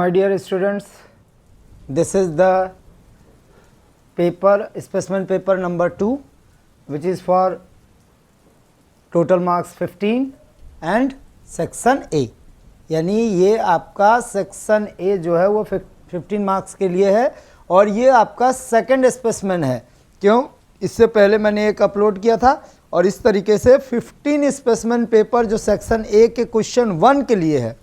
My dear students, this is the paper, specimen paper number 2, which is for total marks 15 and section A. यानी ये आपका section A जो है वो 15 marks के लिए है और ये आपका सेकंड स्पेसिमेन है। क्यों? इससे पहले मैंने एक अपलोड किया था और इस तरीके से 15 स्पेसिमेन पेपर जो सेक्शन ए के क्वेश्चन 1 के लिए है,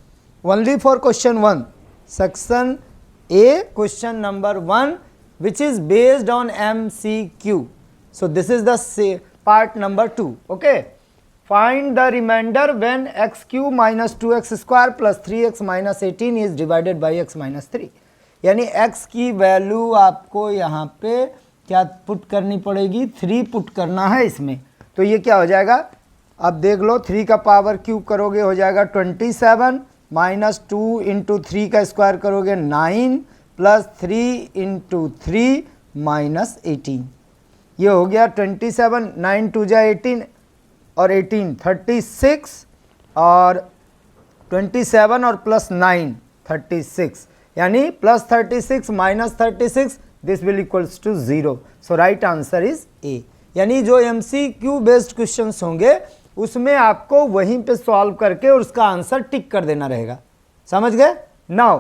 only for question 1, section A question number 1 which is based on MCQ. So this is the part number 2. Okay. Find the remainder when x cube minus 2x square plus 3x minus 18 is divided by x minus 3. यानी x की value आपको यहाँ पे क्या put करनी पड़ेगी, 3 put करना है इसमें। तो ये क्या हो जाएगा, अब देख लो, 3 का पावर क्यूब करोगे हो जाएगा 27 माइनस 2 इंटू 3 का स्क्वायर करोगे 9 प्लस 3 इंटू 3 माइनस 18। ये हो गया 27, 9 2 जा 18 और 18 36 और 27 और प्लस 9 36, यानी plus 36 minus 36 this will equals to 0। So right answer is A. यानी जो MCQ बेस्ड क्वेश्चंस होंगे उसमें आपको वहीं पे सॉल्व करके और उसका आंसर टिक कर देना रहेगा। समझ गए? Now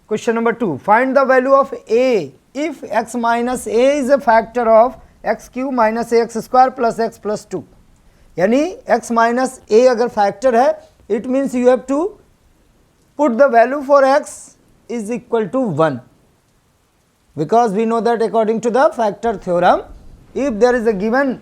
question number 2, find the value of a if x minus a is a factor of x cube minus ax square plus x plus 2। यानी x minus a अगर फैक्टर है, it means you have to put the value for x is equal to 1, because we know that according to the factor theorem, if there is a given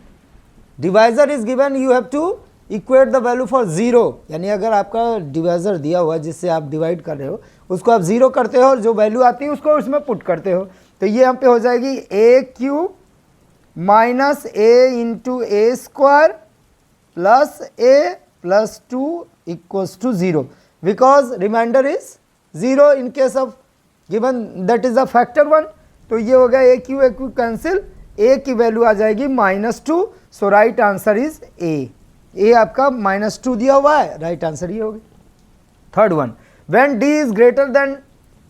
divisor is given, you have to equate the value for 0। यानी अगर आपका divisor दिया हुआ है जिससे आप divide कर रहे हो उसको आप 0 करते हो और जो वैल्यू आती है उसको उसमें पुट करते हो। तो ये यहाँ पे हो जाएगी a cube minus a into a square plus a plus 2 equals to 0, because remainder is 0 in case of given that is the factor 1। तो ये हो गया a क्यूब कैंसिल, a की वैल्यू आ जाएगी -2। So right answer is A आपका -2 दिया हुआ है, राइट आंसर ये होगी। Third one, when d is greater than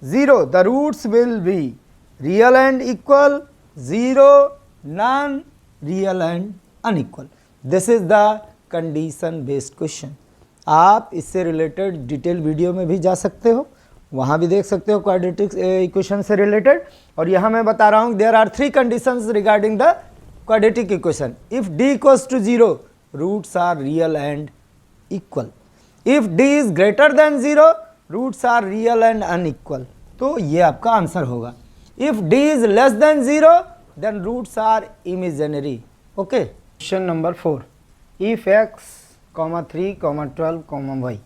0 the roots will be real and equal, 0, none, real and unequal. This is the condition based question. आप इससे related detail video में भी जा सकते हो, वहाँ भी देख सकते हो क्वाड्रेटिक इक्वेशन से रिलेटेड। और यहाँ मैं बता रहा हूँ there are 3 conditions regarding the quadratic equation. If d equals to 0 roots are real and equal, if d is greater than 0 roots are real and unequal. तो ये आपका आंसर होगा। If d is less than 0 then roots are imaginary. Okay. Question number 4, if x, 3, 12, y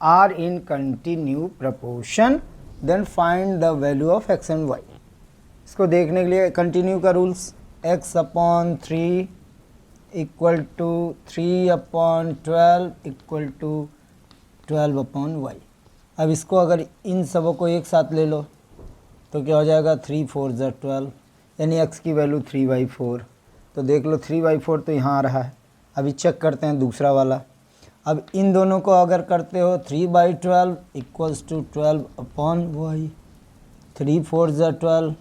are in continue proportion then find the value of x and y। इसको देखने के लिए continue का rules, x upon 3 equal to 3 upon 12 equal to 12 upon y। अब इसको अगर इन सबों को एक साथ ले लो तो क्या हो जाएगा, 3 4 ज़ा 12, यानी x की वैल्यू 3/4। तो देख लो 3/4 तो यहाँ आ रहा है। अभी चेक करते हैं दूसरा वाला। अब इन दोनों को अगर करते हो 3/12 इक्वल्स टू 12 अपॉन y, 3 4 ज़ा 12,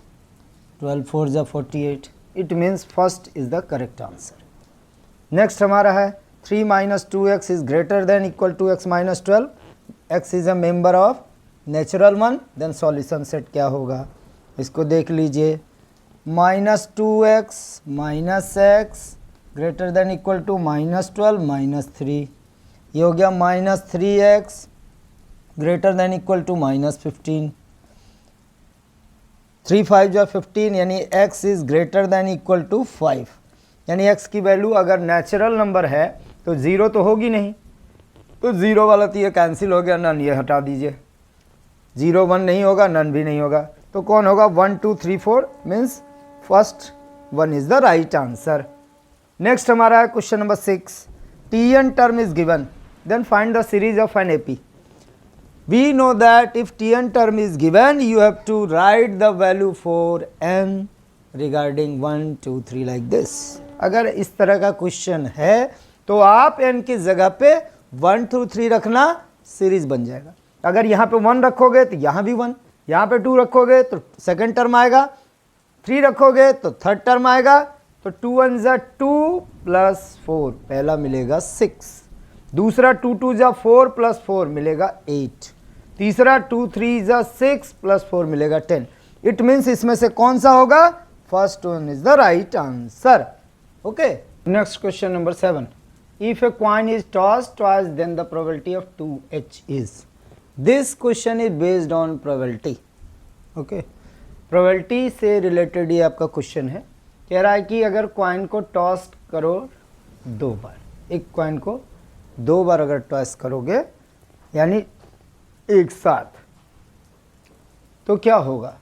12 4 ज़ा 48। It means first is the correct answer. Next हमारा है 3 minus 2x is greater than equal to x minus 12, x is a member of natural 1, then solution set क्या होगा इसको देख लीजिए। -2x minus x greater than equal to -12 -3, ये हो गया -3x greater than equal to -15, 3 5 जो 15, यानी x is greater than equal to 5। यानी x की वैल्यू अगर नेचुरल नंबर है तो 0 तो होगी नहीं, तो 0 वाला तो ये कैंसिल हो गया, नन ये हटा दीजिए, 0 1 नहीं होगा, नन भी नहीं होगा। तो कौन होगा, 1 2 3 4 means first 1 is the right answer. Next हमारा है question number 6, Tn term is given, then find the series of an AP। We know that if Tn term is given, you have to write the value for n regarding 1 2 3 like this। अगर इस तरह का question है तो आप n की जगह पे 1 2 3 रखना, सीरीज बन जाएगा। अगर यहाँ पे 1 रखोगे तो यहाँ भी 1, यहाँ पे 2 रखोगे तो सेकंड टर्म आएगा, 3 रखोगे तो थर्ड टर्म आएगा, तो 2 1 ज़ा 2 प्लस 4 पहला मिलेगा 6, दूसरा 2 2 ज़ा 4 प्लस 4 मिलेगा 8, तीसरा 2 3 ज़ा 6 प्लस 4 मिलेगा 10। इट मीन्स इसमें से कौन सा होगा, first one is the right answer. Okay, next question number 7, if a coin is tossed twice then the probability of 2h is. This question is based on probability. Okay, probability से रिलेटेड ये आपका question है। कह रहा है कि अगर कॉइन को टॉस करो 2 बार, एक कॉइन को 2 बार अगर टॉस करोगे यानी एक साथ, तो क्या होगा।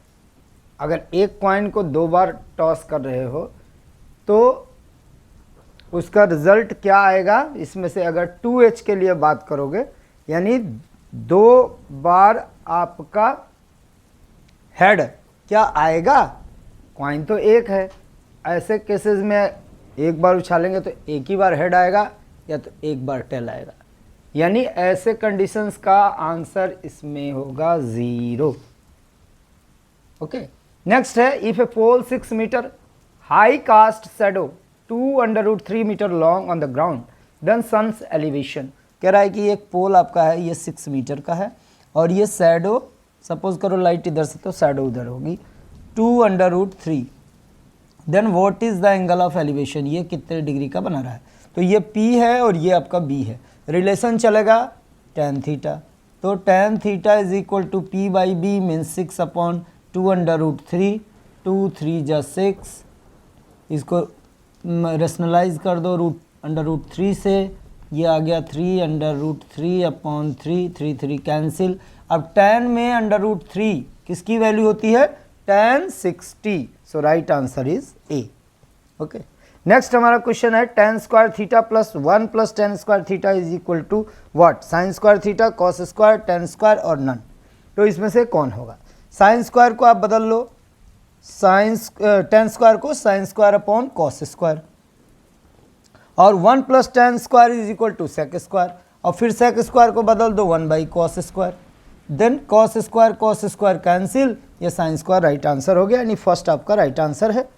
अगर एक कॉइन को 2 बार टॉस कर रहे हो तो उसका रिजल्ट क्या आएगा। इसमें से अगर 2h के लिए बात करोगे यानी 2 बार आपका हेड क्या आएगा, कॉइन तो एक है, ऐसे केसेस में एक बार उछालेंगे तो एक ही बार हेड आएगा या तो एक बार टेल आएगा, यानी ऐसे कंडीशंस का आंसर इसमें होगा 0। ओके, नेक्स्ट है, if a pole 6 metre high cast shadow 2√3 metre long on the ground then sun's elevation. कह रहा है कि एक पोल आपका है, ये 6 मीटर का है और ये शैडो, सपोज करो लाइट इधर से तो शैडो उधर होगी, 2√3, then what is the angle of elevation, ये कितने डिग्री का बना रहा है। तो ये P है और ये आपका B है, रिलेशन चलेगा tan थीटा, तो tan theta is equal to P/B means 6/2√3, 2 3 जा 6, इसको रेशनलाइज कर दो √3 से, ये आ गया 3√3/3, 3 3 कैंसिल। अब tan में √3 किसकी वैल्यू होती है, tan 60, so right answer is A। Okay, next हमारा क्वेश्चन है, tan square theta plus 1 plus tan square theta is equal to what, sin square theta, cos square, tan square और none. तो इसमें से कौन होगा। sin स्क्वायर को आप बदल लो, tan स्क्वायर को sin square upon cos square, और 1 plus tan square is equal to sec square, और फिर sec स्क्वायर को बदल दो 1/cos square, then cos square cancel, ये sin स्क्वायर राइट आंसर हो गया, यानी फर्स्ट आपका राइट आंसर है।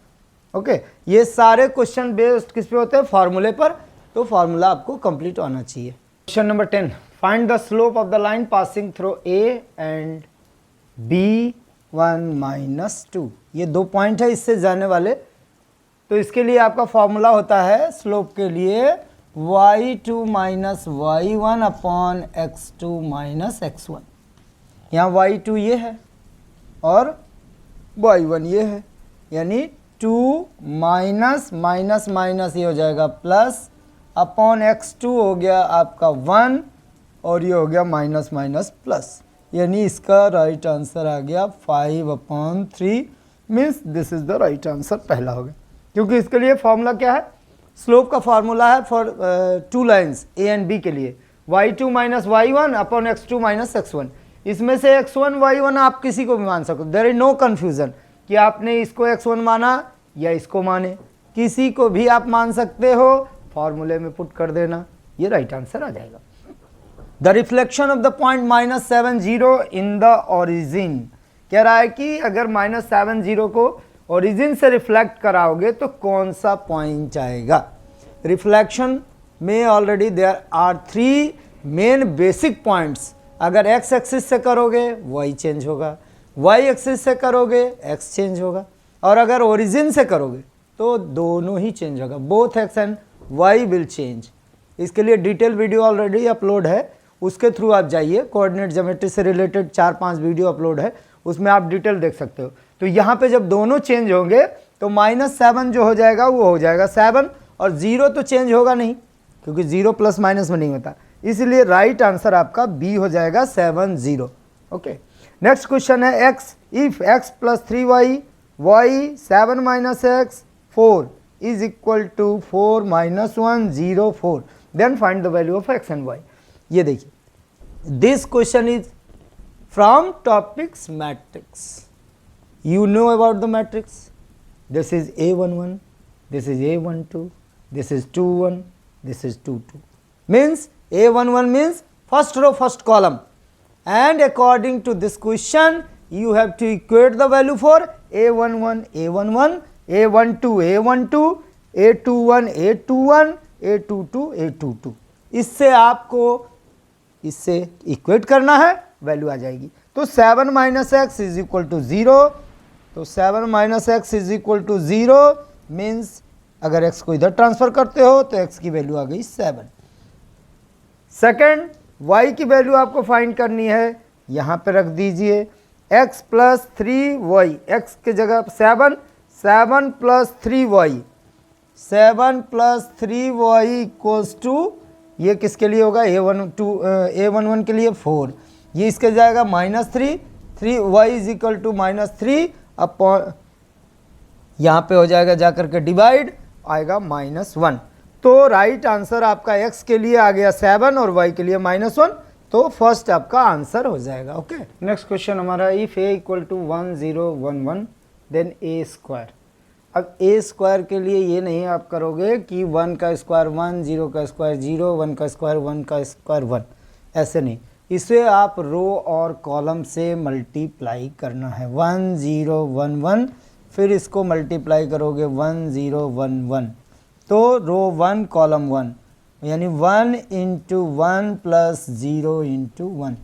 ओके, ये सारे क्वेश्चन बेस्ड किस पे होते हैं, फार्मूले पर, तो फार्मूला आपको कंप्लीट होना चाहिए। Question number 10, find the slope of the line passing through A and B1 - 2। ये 2 पॉइंट है इससे जाने वाले, तो इसके लिए आपका फॉर्मूला होता है स्लोप के लिए y2 - y1 upon x2 - x1। यहाँ y2 ये है और y1 ये है, यानी 2 माइनस ये हो जाएगा प्लस, अपॉन x2 हो गया आपका 1 और ये हो गया माइनस प्लस, यानी इसका राइट आंसर आ गया 5/3, means this is the right answer, पहला हो गया। क्योंकि इसके लिए फॉर्मूला क्या है, स्लोप का फॉर्मूला है for 2 lines A and B के लिए, y2 - y1 upon x2 - x1। इसमें से x1 y1 आप किसी को भी मान सकते हो, देयर इज नो कन्फ्यूजन कि आपने इसको x1 माना या इसको माने, किसी को भी आप मान सकते हो, फॉर्मूले में पुट कर देना, ये राइट आंसर आ जाएगा। The reflection of the point -70 in the origin. कह रहा है कि अगर -70 को ओरिजिन से रिफ्लेक्ट कराओगे तो कौन सा पॉइंट आएगा। रिफ्लेक्शन में already there are 3 main basic points. अगर x एक्सिस से करोगे y चेंज होगा, y एक्सिस से करोगे x चेंज होगा, और अगर ओरिजिन से करोगे तो दोनों ही चेंज होगा, both x and y will change. इसके लिए डिटेल वीडियो ऑलरेडी अपलोड है, उसके थ्रू आप जाइए, कोऑर्डिनेट ज्योमेट्री से रिलेटेड 4-5 वीडियो अपलोड है, उसमें आप डिटेल देख सकते हो। तो यहाँ पे जब दोनों चेंज होंगे तो -7 जो हो जाएगा वो हो जाएगा 7, और 0 तो चेंज होगा नहीं, क्योंकि 0 प्लस माइनस में नहीं होता, इसलिए राइट आंसर आपका B हो जाएगा 7/0। ओके, नेक्स्ट क्वेश्चन है, x if x + 3y y 7 - x 4 is equal to 4 - 1 0 4, then find the value of x and y। ये देखिए, this question is from topics matrix. You know about the matrix. This is A11, this is A12, this is 21, this is 22. Means A11 means first row, first column. And according to this question, you have to equate the value for A11 A11, A12 A12, A21 A21, A22 A22। इससे आपको इससे equate करना है, value आ जाएगी। तो 7 minus x is equal to 0, तो 7 minus x is equal to 0 means अगर x को इधर ट्रांसफर करते हो तो x की वैल्यू आ गई 7। सेकंड, y की वैल्यू आपको फाइंड करनी है, यहाँ पे रख दीजिए x प्लस 3y, x की जगह 7, 7 plus 3y, 7 plus 3y equals to, ये किसके लिए होगा, A11 के लिए 4, ये इसके जाएगा -3, 3y is equal to -3 upon, यहाँ पे हो जाएगा जाकर के डिवाइड, आएगा -1। तो राइट आंसर आपका x के लिए आ गया 7 और y के लिए -1, तो फर्स्ट आपका आंसर हो जाएगा। ओके, नेक्स्ट क्वेश्चन हमारा, if a equal to 1 0 1 1 then a square. अब a स्क्वायर के लिए ये नहीं आप करोगे कि 1 का स्क्वायर 1, 0 का स्क्वायर 0, 1 का स्क्वायर 1 का स्क्वायर 1, ऐसे नहीं, इसे आप रो और कॉलम से मल्टीप्लाई करना है। 1 0 1 1, फिर इसको मल्टीप्लाई करोगे 1 0 1 1, तो रो 1 कॉलम 1, यानी 1 इंटू 1 प्लस 0 इंटू 1,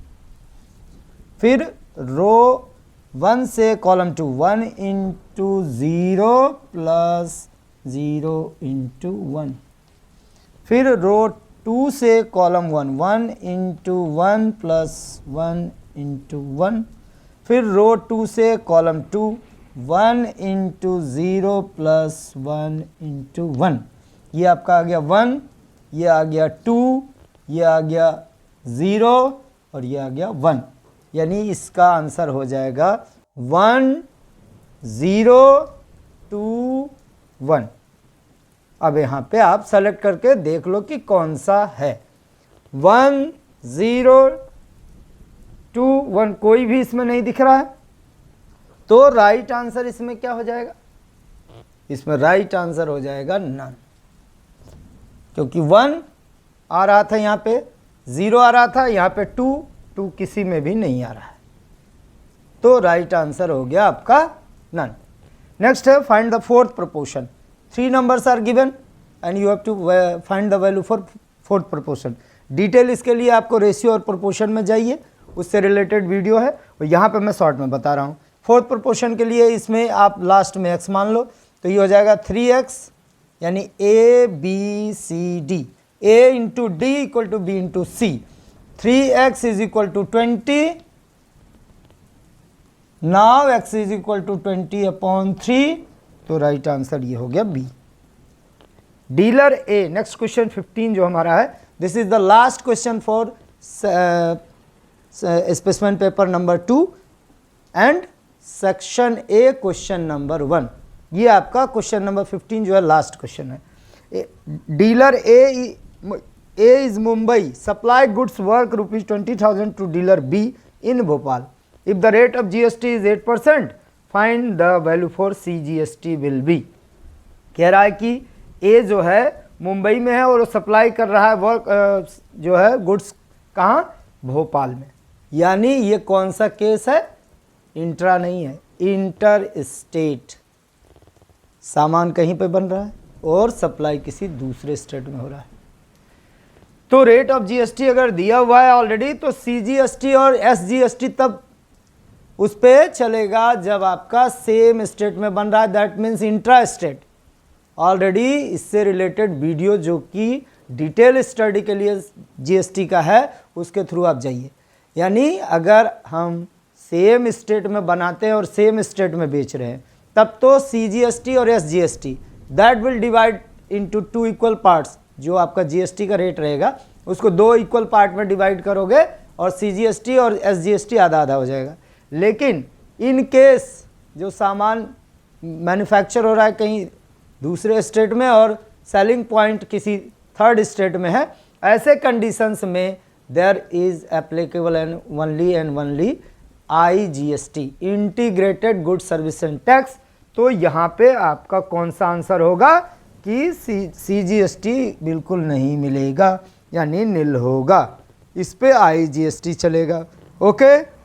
फिर रो 1 से कॉलम 2, 1 इंटू 0 प्लस 0 इंटू 1, फिर रो 2 से कॉलम 1, 1 इंटू 1 प्लस 1 इंटू 1, फिर रो 2 से कॉलम 2, 1 इंटू 0 प्लस 1 इंटू 1, ये आपका आ गया 1, ये आ गया 2, ये आ गया 0 और ये आ गया 1, यानी इसका आंसर हो जाएगा 1 0 2 1। अब यहाँ पे आप सेलेक्ट करके देख लो कि कौन सा है। 1 0 2 1 कोई भी इसमें नहीं दिख रहा है, तो राइट आंसर इसमें क्या हो जाएगा, इसमें राइट आंसर हो जाएगा नन, क्योंकि 1 आ रहा था यहाँ पे, 0 आ रहा था यहाँ पे, 2 किसी में भी नहीं आ रहा है, तो राइट आंसर हो गया आपका नन। नेक्स्ट है find the fourth proportion. 3 numbers are given and you have to find the value for fourth proportion. Detail इसके लिए आपको रेशियो और प्रोपोर्शन में जाइए, उससे रिलेटेड वीडियो है, और यहाँ पे मैं शॉर्ट में बता रहा हूँ। फोर्थ प्रोपोर्शन के लिए इसमें आप लास्ट में x मान लो, तो ये हो जाएगा 3x, यानी a b c d, a into d equal to b into c, 3x is equal to 20, now x is equal to 20/3, तो राइट आंसर ये हो गया b। Dealer A. Next question 15 जो हमारा है, this is the last question for specimen paper number 2 and section A question number 1। ये आपका question number 15 जो है लास्ट क्वेश्चन है। Dealer A is Mumbai supply goods work ₹20,000 to dealer B in Bhopal. If the rate of GST is 8%, find the value for CGST will be. कह रहा है कि ए जो है मुंबई में है और सप्लाई कर रहा है वर्क जो है गुड्स कहाँ, भोपाल में, यानी ये कौन सा केस है, इंट्रा नहीं है, इंटर स्टेट। सामान कहीं पे बन रहा है और सप्लाई किसी दूसरे स्टेट में हो रहा है। तो रेट ऑफ जीएसटी अगर दिया हुआ है ऑलरेडी, तो CGST और SGST तब उस पर चलेगा जब आपका सेम स्टेट में बन रहा है, that means intra state. Already इससे रिलेटेड वीडियो जो कि डिटेल स्टडी के लिए GST का है, उसके थ्रू आप जाइए। यानी अगर हम सेम स्टेट में बनाते हैं और सेम स्टेट में बेच रहे हैं, तब तो CGST और SGST that will divide into 2 equal parts. जो आपका GST का रेट रहेगा उसको 2 इक्वल पार्ट में डिवाइड करोगे और CGST और SGST आधा आधा हो जाएगा। लेकिन इन केस जो सामान मैन्युफैक्चर हो रहा है कहीं दूसरे स्टेट में और सेलिंग पॉइंट किसी थर्ड स्टेट में है, ऐसे कंडीशंस में there is applicable and only IGST, integrated good service and tax. तो यहाँ पे आपका कौन सा आंसर होगा कि CGST बिल्कुल नहीं मिलेगा, यानी निल होगा, इस पे IGST चलेगा। ओके।